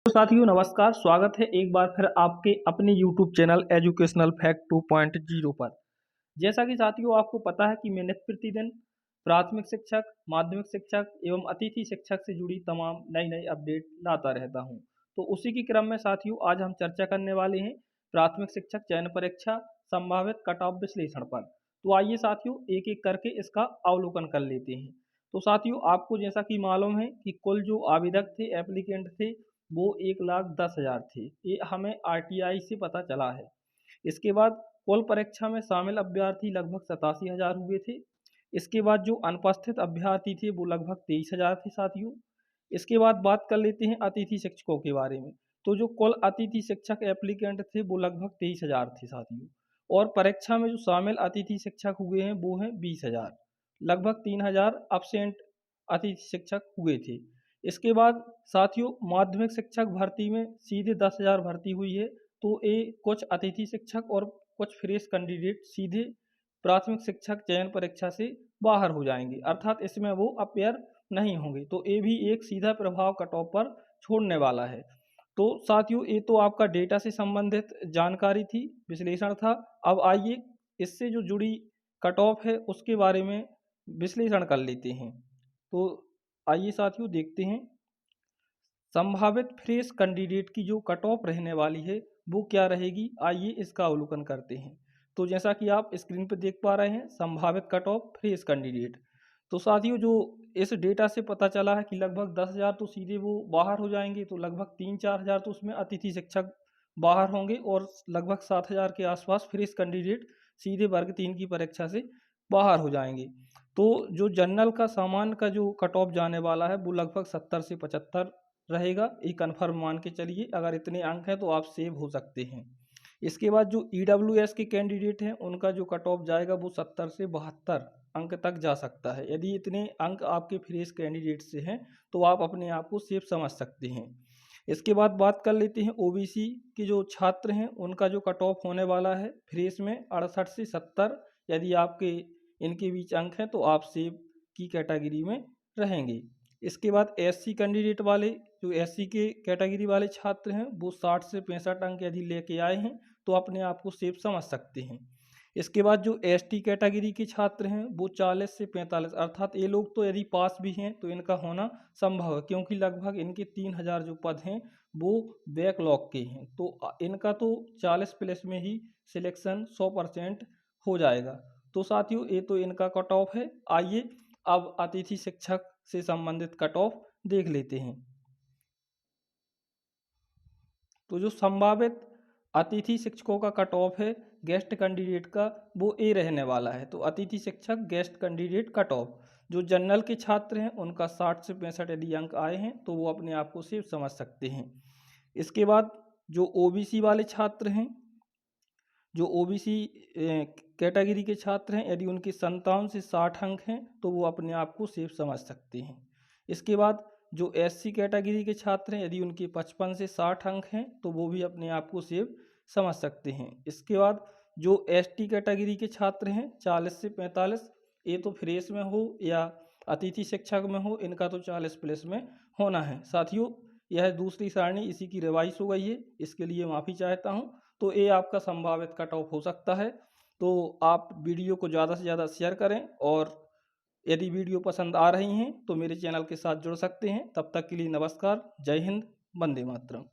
तो साथियों नमस्कार, स्वागत है एक बार फिर आपके अपने YouTube चैनल एजुकेशनल फैक्ट 2.0 पर। जैसा कि साथियों आपको पता है कि मैं नित्य प्रतिदिन प्राथमिक शिक्षक, माध्यमिक शिक्षक एवं अतिथि शिक्षक से जुड़ी तमाम नई अपडेट लाता रहता हूं। तो उसी के क्रम में साथियों आज हम चर्चा करने वाले हैं प्राथमिक शिक्षक चयन परीक्षा संभावित कट ऑफ विश्लेषण पर। तो आइए साथियों एक एक करके इसका अवलोकन कर लेते हैं। तो साथियों आपको जैसा कि मालूम है कि कुल जो आवेदक थे, एप्लीकेंट थे, वो 1,10,000 थे। ये हमें आरटीआई से पता चला है। इसके बाद कुल परीक्षा में शामिल अभ्यर्थी लगभग 87,000 हुए थे। इसके बाद जो अनुपस्थित अभ्यर्थी थे वो लगभग 23,000 थे साथियों। इसके बाद बात कर लेते हैं अतिथि शिक्षकों के बारे में। तो जो कुल अतिथि शिक्षक एप्लीकेंट थे वो लगभग 23,000 थे साथियों। और परीक्षा में जो शामिल अतिथि शिक्षक हुए हैं वो हैं 20,000। लगभग 3,000 absent अतिथि शिक्षक हुए थे। इसके बाद साथियों माध्यमिक शिक्षक भर्ती में सीधे 10,000 भर्ती हुई है। तो ये कुछ अतिथि शिक्षक और कुछ फ्रेश कैंडिडेट सीधे प्राथमिक शिक्षक चयन परीक्षा से बाहर हो जाएंगे, अर्थात इसमें वो अपेयर नहीं होंगे। तो ये भी एक सीधा प्रभाव कट ऑफ पर छोड़ने वाला है। तो साथियों ये तो आपका डेटा से संबंधित जानकारी थी, विश्लेषण था। अब आइए इससे जो जुड़ी कट ऑफ है उसके बारे में विश्लेषण कर लेते हैं। तो आइए साथियों देखते हैं संभावित फ्रेश कैंडिडेट की जो कट ऑफ रहने वाली है वो क्या रहेगी। आइए इसका अवलोकन करते हैं। तो जैसा कि आप स्क्रीन पर देख पा रहे हैं संभावित कट ऑफ फ्रेश कैंडिडेट। तो साथियों जो इस डेटा से पता चला है कि लगभग 10,000 तो सीधे वो बाहर हो जाएंगे, तो लगभग 3-4,000 तो उसमें अतिथि शिक्षक बाहर होंगे और लगभग 7,000 के आसपास फ्रेश कैंडिडेट सीधे वर्ग 3 की परीक्षा से बाहर हो जाएंगे। तो जो जनरल का सामान्य का जो कट ऑफ जाने वाला है वो लगभग 70 से 75 रहेगा। ये कन्फर्म मान के चलिए, अगर इतने अंक हैं तो आप सेव हो सकते हैं। इसके बाद जो ईडब्ल्यूएस के कैंडिडेट हैं उनका जो कट ऑफ जाएगा वो 70 से 72 अंक तक जा सकता है। यदि इतने अंक आपके फ्रेश कैंडिडेट से हैं तो आप अपने आप को सेफ समझ सकते हैं। इसके बाद बात कर लेते हैं ओबीसी के जो छात्र हैं उनका जो कट ऑफ होने वाला है फ्रेश में 68 से 70। यदि आपके इनके बीच अंक हैं तो आप सेफ की कैटेगरी में रहेंगे। इसके बाद एससी कैंडिडेट वाले जो एससी के कैटेगरी वाले छात्र हैं वो 60 से 65 अंक यदि लेके आए हैं तो अपने आप को सेफ समझ सकते हैं। इसके बाद जो एसटी कैटेगरी के छात्र हैं वो 40 से 45, अर्थात ये लोग तो यदि पास भी हैं तो इनका होना संभव है, क्योंकि लगभग इनके 3,000 जो पद हैं वो बैकलॉग के हैं। तो इनका तो 40 प्लस में ही सिलेक्शन 100% हो जाएगा। तो साथियों ये तो इनका कट ऑफ है। आइए अब अतिथि शिक्षक से संबंधित कट ऑफ देख लेते हैं। तो जो संभावित अतिथि शिक्षकों का कट ऑफ है गेस्ट कैंडिडेट का वो ए रहने वाला है। तो अतिथि शिक्षक गेस्ट कैंडिडेट कट ऑफ जो जनरल के छात्र हैं उनका 60 से 65 यदि अंक आए हैं तो वो अपने आप को सेफ समझ सकते हैं। इसके बाद जो ओबीसी वाले छात्र हैं, जो ओबीसी कैटेगरी के छात्र हैं, यदि उनके 57 से 60 अंक हैं तो वो अपने आप को सेफ समझ सकते हैं। इसके बाद जो एससी कैटेगरी के छात्र हैं यदि उनके 55 से 60 अंक हैं तो वो भी अपने आप को सेफ समझ सकते हैं। इसके बाद जो एसटी कैटेगरी के छात्र हैं 40 से 45, ये तो फ्रेश में हो या अतिथि शिक्षक में हो, इनका तो 40 प्लस में होना है। साथियों यह दूसरी सारणी इसी की रिवाइज हो गई है, इसके लिए माफ़ी चाहता हूँ। तो ये आपका संभावित कट ऑफ हो सकता है। तो आप वीडियो को ज़्यादा से ज़्यादा शेयर करें और यदि वीडियो पसंद आ रही हैं तो मेरे चैनल के साथ जुड़ सकते हैं। तब तक के लिए नमस्कार, जय हिंद, वंदे मातरम।